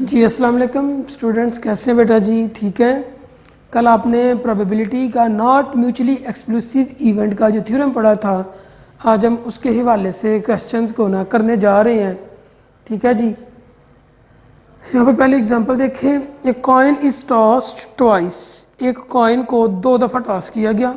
जी अस्सलाम वालेकुम स्टूडेंट्स, कैसे हैं बेटा जी? ठीक है। कल आपने प्रोबेबिलिटी का नॉट म्यूचुअली एक्सक्लूसिव इवेंट का जो थ्योरम पढ़ा था, आज हम उसके हवाले से क्वेश्चंस को ना करने जा रहे हैं। ठीक है जी। यहाँ पे पहले एग्जांपल देखें। A coin is tossed twice. एक कॉइन को 2 दफ़ा टॉस किया गया।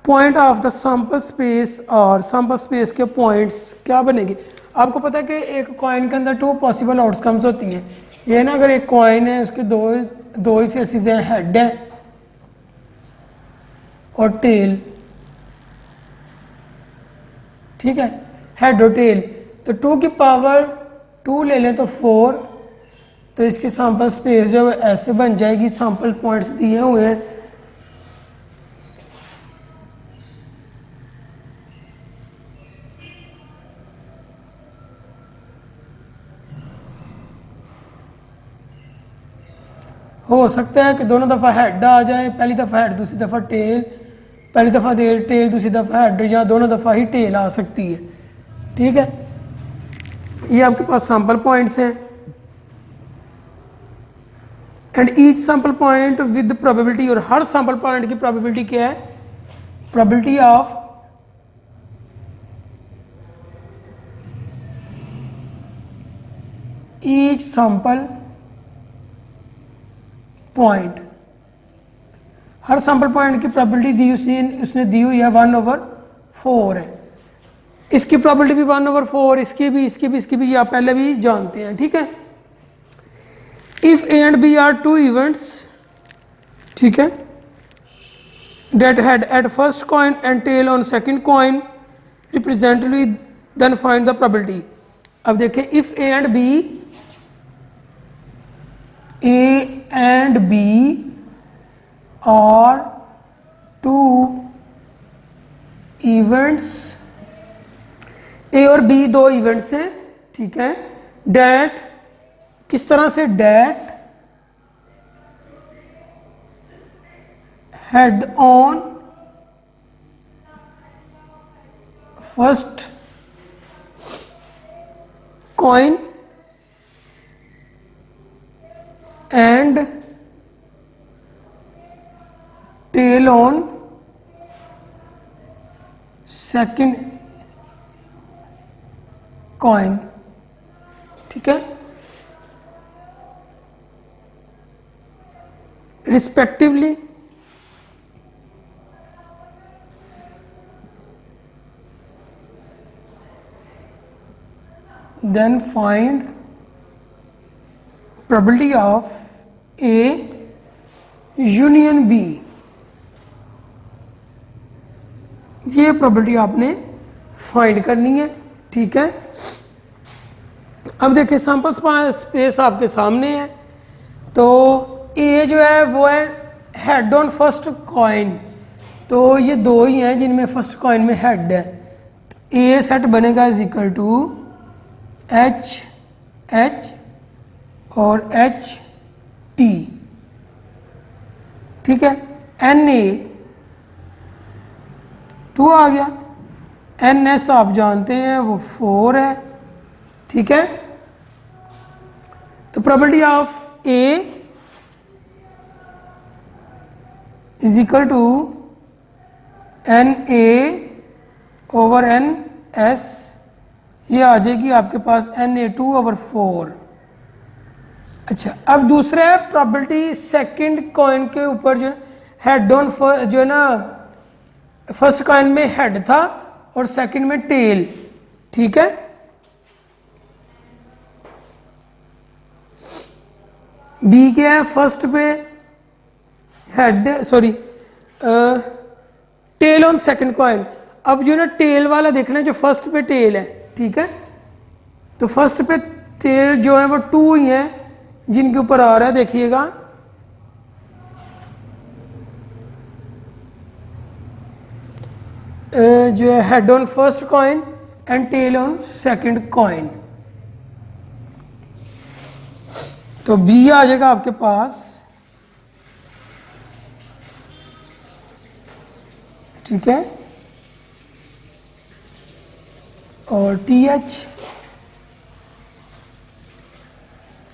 Point of the sample space और सैंपल स्पेस के पॉइंट्स क्या बनेंगे? आपको पता है कि एक कॉइन के अंदर 2 पॉसिबल आउटकम्स होती हैं। ये ना, अगर एक कॉइन है उसके दो ही फेसेस हैं, हेड है और टेल। ठीक है, हेड और टेल। तो 2 की पावर 2 ले लें तो 4, तो इसकी सैंपल स्पेस जो है ऐसे बन जाएगी। सैंपल पॉइंट्स दिए हुए हैं। हो सकता है कि दोनों दफ़ा हेड आ जाए, पहली दफ़ा हेड दूसरी दफ़ा टेल, पहली दफ़ा टेल दूसरी दफ़ा हेड, या दोनों दफ़ा ही टेल आ सकती है। ठीक है, ये आपके पास सैंपल पॉइंट्स हैं। And each sample point with probability, और हर सैंपल पॉइंट की प्रोबेबिलिटी क्या है? Probability of each sample point, her sample point की प्रोबेबिलिटी दी उसने दी हुई है 1/4 है। इसकी प्रोबेबिलिटी भी 1/4, इसकी भी ये आप पहले भी जानते हैं। ठीक है। If A and B are 2 events, ठीक है, that head at first coin and tail on second coin रिप्रेजेंटिवली, देन फाइंड द प्रोबेबिलिटी। अब देखें, इफ ए एंड बी और 2 इवेंट्स, ए और बी 2 इवेंट्स हैं। ठीक है। डेट, किस तरह से? That head on first coin and tail on second coin. ठीक है, respectively. Then find probability of A union B. ये प्रोबेबिलिटी आपने फाइंड करनी है। ठीक है। अब देखिए, सैंपल स्पेस आपके सामने है। तो ए जो है वो है हेड ऑन फर्स्ट कॉइन, तो ये 2 ही हैं जिनमें फर्स्ट कॉइन में हेड है। तो ए सेट बनेगा is equal to H H और एच टी। ठीक है। एन ए 2 आ गया, एन एस आप जानते हैं वो 4 है। ठीक है। तो probability of A is equal to N A over N S, ये आ जाएगी आपके पास Na2/4। अच्छा, अब दूसरा है प्रोबेबिलिटी सेकंड कॉइन के ऊपर, जो हेड ऑन जो है ना, फर्स्ट कॉइन में हेड था और सेकंड में टेल। ठीक है। बी क्या है? फर्स्ट पे head, sorry, tail on second coin. अब जो ना टेल वाला देखना है, जो फर्स्ट पे टेल है। ठीक है। तो फर्स्ट पे टेल जो है वो 2 ही है जिनके ऊपर आ रहा है, देखिएगा। जो है head on first coin and tail on second coin. तो बी आ जाएगा आपके पास। ठीक है। और टी एच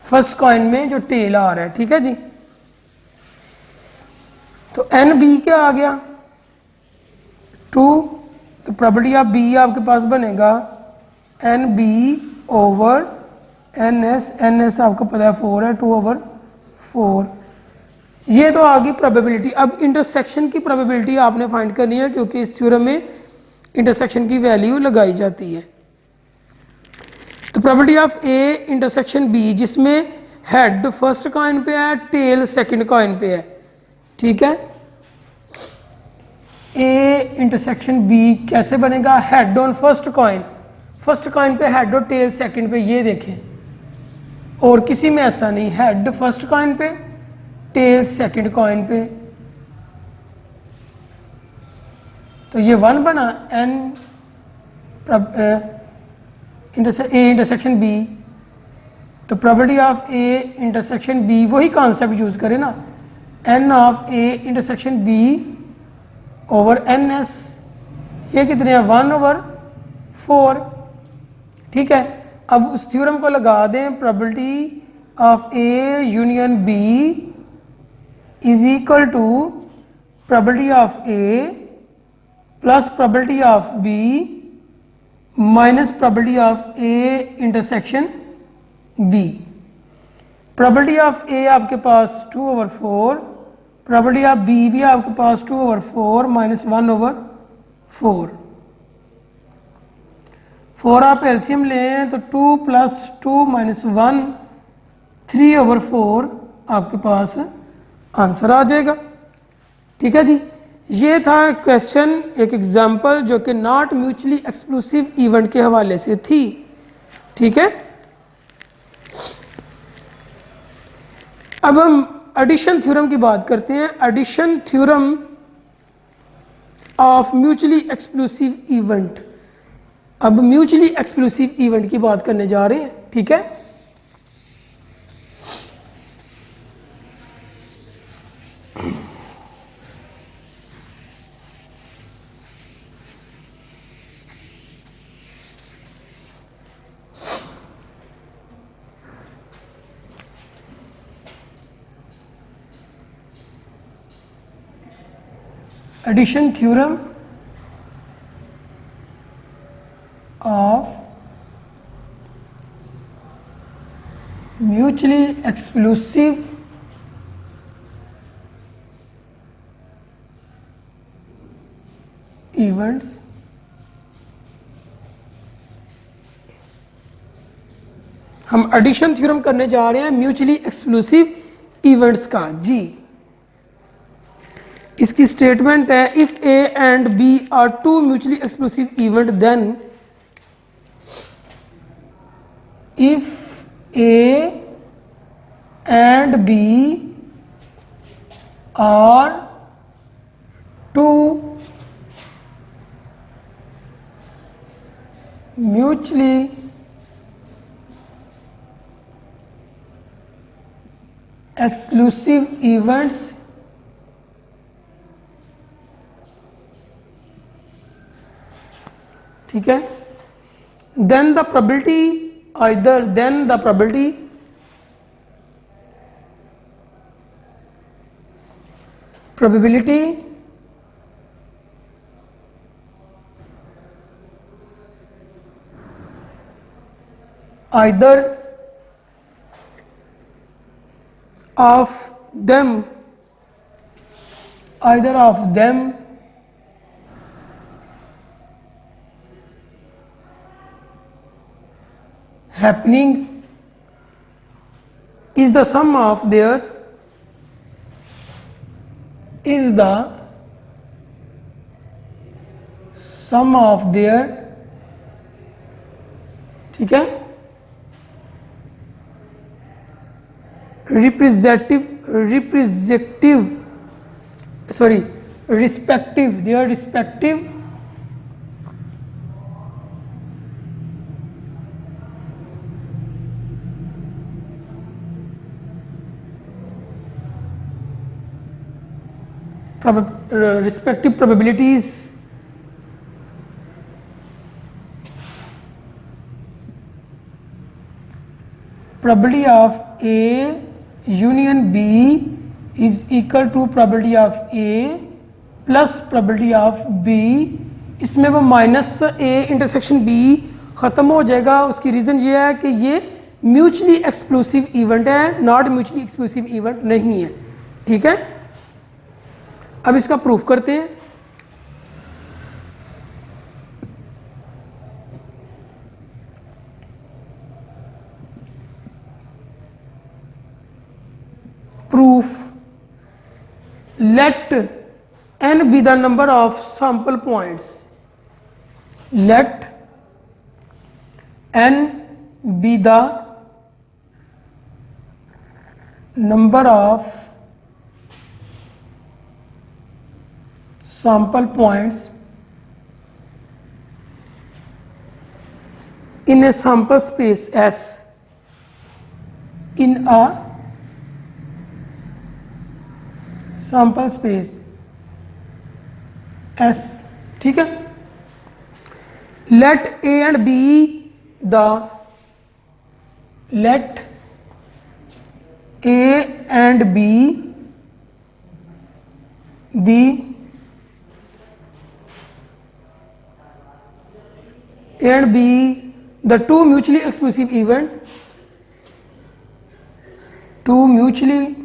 फर्स्ट कॉइन में जो टेल आ रहा है, ठीक है जी। तो एन बी क्या आ गया 2, तो प्रोबेबिलिटी ऑफ बी आपके पास बनेगा N B over N S आपको पता है 4 है, 2/4। ये तो आ गई प्रोबेबिलिटी। अब इंटरसेक्शन की प्रोबेबिलिटी आपने फाइंड करनी है, क्योंकि इस थ्योरम में इंटरसेक्शन की वैल्यू लगाई जाती है। तो probability of A intersection B, जिसमें हेड फर्स्ट कॉइन पे है, टेल सेकंड कॉइन पे है, ठीक है। ए इंटरसेक्शन बी कैसे बनेगा, head on first coin, first coin पे हेड और टेल सेकंड पे, ये देखें। और किसी में ऐसा नहीं, हेड फर्स्ट कॉइन पे, टेल सेकंड कॉइन पे। तो ये 1 बना एन ए इंटरसेक्शन बी। तो probability of A intersection B, वही कॉन्सेप्ट यूज करें ना, N of A intersection B over N S. ये कितने हैं 1/4, ठीक है। अब उस थ्योरम को लगा दें, probability of A union B is equal to probability of A plus probability of B minus probability of A intersection B. Probability of A आपके पास 2/4, प्रोबेबिलिटी ऑफ बी भी आपके पास 2/4 माइनस 1/4। 4 आप एलसीएम लें तो 2 + 2 - 1 3/4 आपके पास आंसर आ जाएगा, ठीक है जी। ये था क्वेश्चन, एक एग्जांपल जो कि नॉट म्यूचुअली एक्सक्लूसिव इवेंट के हवाले से थी, ठीक है। अब हम एडिशन थ्योरम की बात करते हैं। Addition theorem of mutually exclusive event. अब म्यूचुअली एक्सक्लूसिव इवेंट की बात करने जा रहे हैं, ठीक है। Addition theorem of mutually exclusive events हम एडिशन थ्योरम करने जा रहे हैं म्यूचुअली एक्सक्लूसिव इवेंट्स का जी। इसकी स्टेटमेंट है, if A and B are two mutually exclusive event then if A and B are two mutually exclusive events ठीक है, then the probability either then the probability either of them happening is the sum of their ठीक है their respective respective probabilities probability of A union B is equal to probability of A plus probability of B। इसमें वो minus A intersection B ख़त्म हो जाएगा। उसकी reason ये है कि ये म्यूचुअली एक्सक्लूसिव इवेंट है, नॉट म्यूचुअली एक्सक्लूसिव इवेंट नहीं है। ठीक है, अब इसका प्रूफ करते हैं। Proof, let n be the number of sample points, let n be the number of sample points in a sample space S, in a sample space S। ठीक है, let A and B the, let A and B the A and B the two mutually exclusive event, two mutually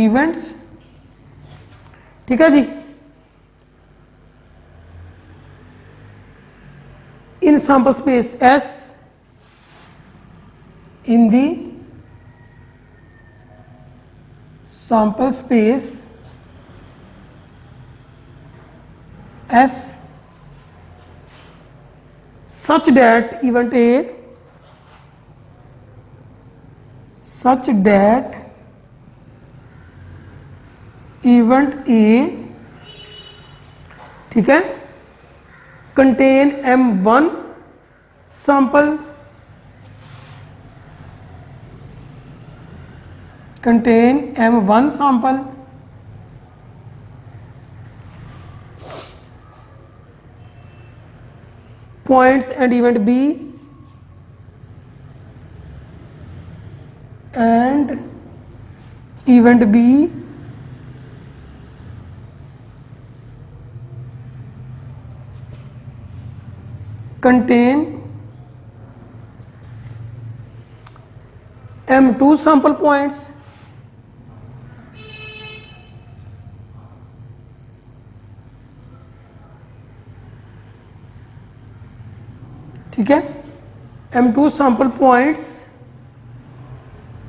events। ठीक है जी, in sample space S, in the sample space S such that event A, such that event A, ठीक है, contain M1 sample, contain M1 sample points and event B and event B contain M2 sample points ठीक है, M2 sample points,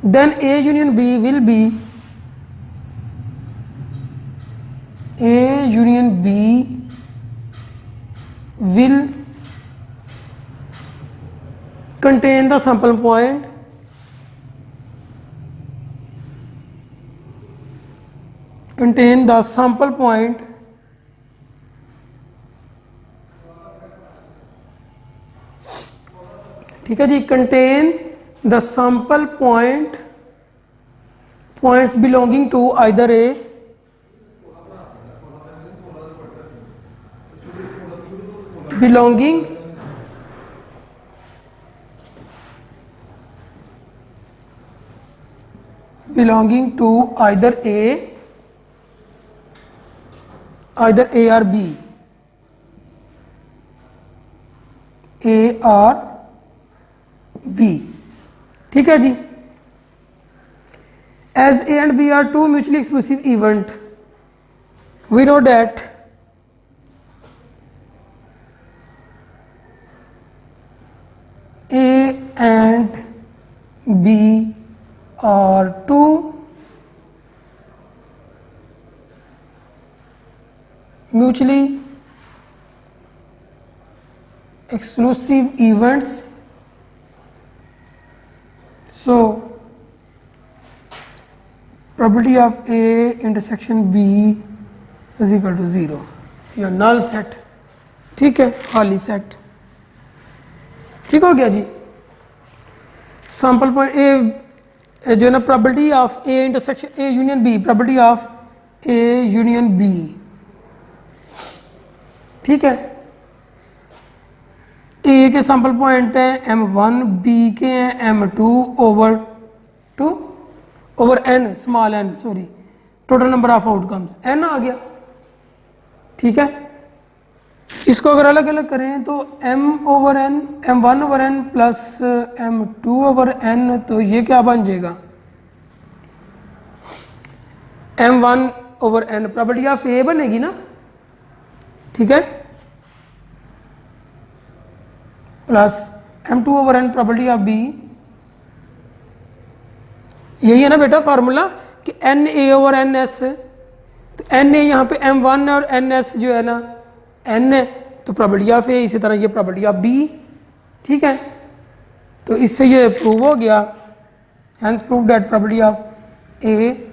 then A union B will be, A union B will contain the sample point, contain the sample point ठीक है जी, contain the sample point, points belonging to either A, belonging to either A or B, A or B। ठीक है जी, as A and B are two mutually exclusive event, we know that A and B are two mutually exclusive events, so probability of A intersection B is equal to 0, या null set। ठीक है, खाली set. ठीक हो गया जी, sample point A जो है ना, probability of A intersection A union B, probability of A union B ठीक है। ए के सैंपल पॉइंट है m1, बी के हैं m2 over n small n, sorry total number of outcomes n आ गया, ठीक है। इसको अगर अलग अलग करें तो m over n, m1 over n plus m2 over n, तो ये क्या बन जाएगा m1 over n probability of A बनेगी ना, ठीक है, plus m2 over n probability of B. यही है ना बेटा फार्मूला कि n A over N S, तो एन ए यहाँ पे m1 और एन एस जो है ना n है, तो प्रोबेबिलिटी ऑफ ए, इसी तरह ये प्रोबेबिलिटी ऑफ बी, ठीक है। तो इससे ये प्रूव हो गया, hence prove that probability of A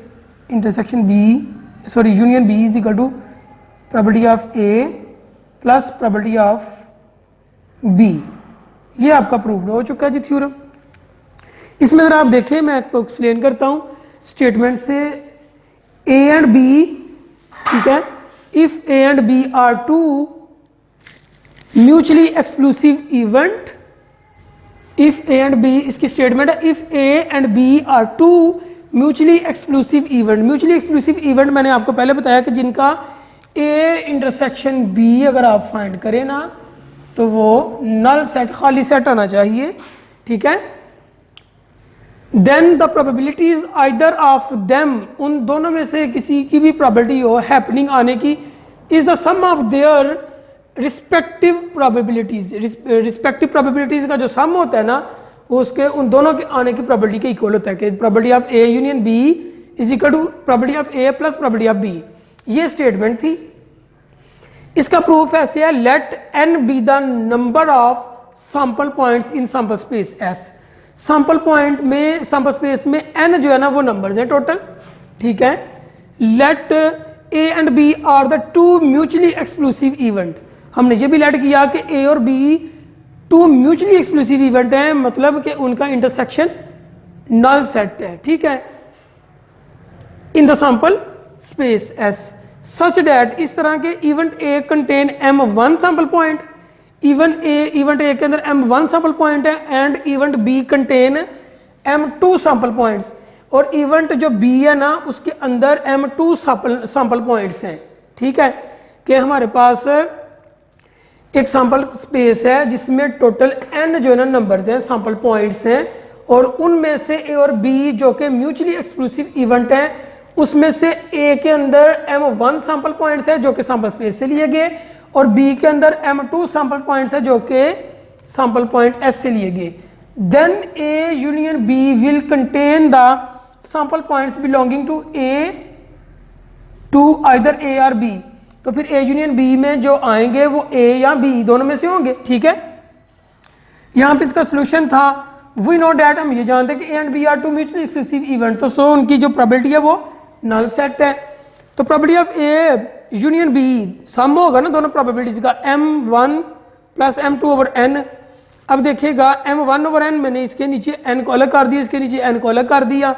intersection B, sorry union B is equal to probability of A plus probability of B. ये आपका प्रूव हो चुका है जी थ्योरम। इसमें अगर आप देखें, मैं आपको एक्सप्लेन करता हूं स्टेटमेंट से, ए एंड बी, ठीक है, if A and B are two mutually exclusive event, if A and B, इसकी स्टेटमेंट है if A and B are two mutually exclusive event. Mutually exclusive event मैंने आपको पहले बताया कि जिनका ए इंटरसेक्शन बी अगर आप फाइंड करें ना, तो वो नल सेट, खाली सेट आना चाहिए, ठीक है। Then the probabilities either of them, उन दोनों में से किसी की भी प्रोबेबिलिटी हो हैपनिंग आने की, is the sum of their respective probabilities. Respective probabilities का जो सम होता है ना, वो उसके उन दोनों के आने की प्रोबेबिलिटी के इक्वल होता है कि probability of A union B is equal to probability of A plus probability of B. ये स्टेटमेंट थी। इसका प्रूफ ऐसे है, let n be the number of sample points in sample space s। Sample point में, sample space में n जो है ना वो नंबर्स हैं टोटल, ठीक है। Let a and b are the two mutually exclusive event. हमने ये भी लेट किया कि a और b two mutually exclusive event हैं, मतलब कि उनका इंटरसेक्शन नल सेट है, ठीक है, in the sample space s such that, इस तरह के event A contain m1 sample point, event A के अंदर m1 सैंपल पॉइंट है, and event B contain m2 sample points, और इवेंट जो बी है ना उसके अंदर m2 सैंपल पॉइंट्स हैं, ठीक है। कि हमारे पास एक सैंपल स्पेस है जिसमें टोटल n जो है ना नंबर्स हैं, सैंपल पॉइंट्स हैं, और उनमें से ए और बी जो कि म्यूचुअली एक्सक्लूसिव इवेंट हैं, उसमें से ए के अंदर m1 सैंपल पॉइंट्स है जो कि सैंपल स्पेस से लिए गए, और बी के अंदर m2 सैंपल पॉइंट्स है जो कि सैंपल पॉइंट एस से लिए गए। Then A union B will contain the sample points belonging to A to either A और बी। तो फिर ए यूनियन बी में जो आएंगे वो ए या बी दोनों में से होंगे, ठीक है। यहां पे इसका सोल्यूशन था, वी नो डैट, हम ये जानते हैं कि A and B are two mutually exclusive event, तो सो उनकी जो प्रोबेबिलिटी है वो नल सेट है। तो probability of A union B sum होगा ना दोनों प्रोबेबिलिटीज का, m1 plus m2 over n। अब देखिएगा m1 ओवर n मैंने इसके नीचे n को अलग कर दिया, इसके नीचे n को अलग कर दिया,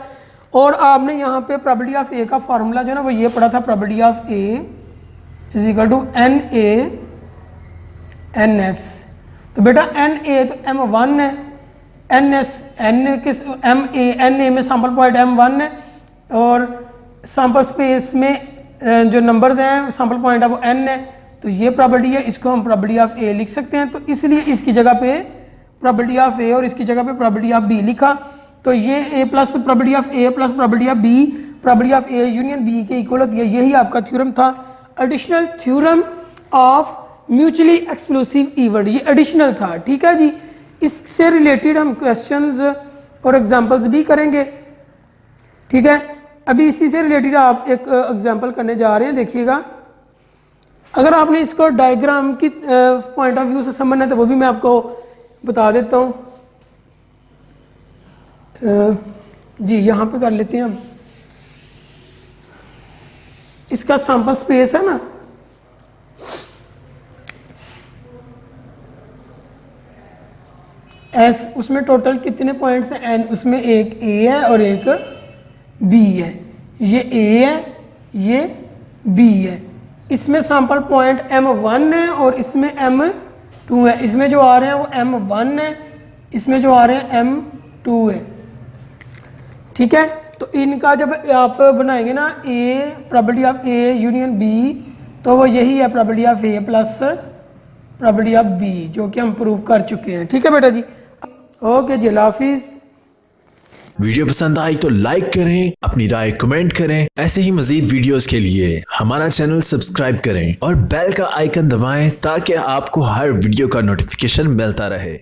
और आपने यहाँ पे प्रोबेबिलिटी ऑफ ए का फॉर्मूला जो है ना वो ये पढ़ा था, probability of A is equal to N A N S. तो बेटा एन ए तो m1 है, एन एस एन किस एम ए में सैंपल पॉइंट m1 है, और सैंपल स्पेस में जो नंबर्स हैं सैंपल पॉइंट है वो n है, तो ये प्रॉपर्टी है, इसको हम प्रोबेबिलिटी ऑफ ए लिख सकते हैं। तो इसलिए इसकी जगह पे प्रोबेबिलिटी ऑफ ए और इसकी जगह पे प्रोबेबिलिटी ऑफ बी लिखा, तो ये A plus probability of A plus probability of B, probability of A union B के इक्वल होती है। यही आपका थ्योरम था, additional theorem of mutually exclusive event, ये एडिशनल था, ठीक है जी। इससे रिलेटेड हम क्वेश्चंस और एग्जांपल्स भी करेंगे, ठीक है। अभी इसी से रिलेटेड आप एक एग्जांपल करने जा रहे हैं, देखिएगा। अगर आपने इसको डायग्राम की पॉइंट ऑफ व्यू से समझना है तो वो भी मैं आपको बता देता हूँ। जी यहाँ पे कर लेते हैं हम, इसका सैंपल स्पेस है ना, एस, उसमें टोटल कितने पॉइंट्स हैं एन, उसमें एक ए है और एक बी है, ये ए है ये बी है। इसमें सैंपल पॉइंट M1 है और इसमें M2 है। इसमें जो आ रहे हैं वो M1 है, इसमें जो आ रहे हैं M2 है। ठीक है, तो इनका जब आप बनाएंगे ना A, probability of A union B, तो वो यही है probability of A plus probability of B, जो कि हम प्रूव कर चुके हैं। ठीक है बेटा जी, ओके जी, अल्लाह हाफिज़। वीडियो पसंद आई तो लाइक करें, अपनी राय कमेंट करें। ऐसे ही मजीद वीडियोस के लिए हमारा चैनल सब्सक्राइब करें और बेल का आइकन दबाएं ताकि आपको हर वीडियो का नोटिफिकेशन मिलता रहे।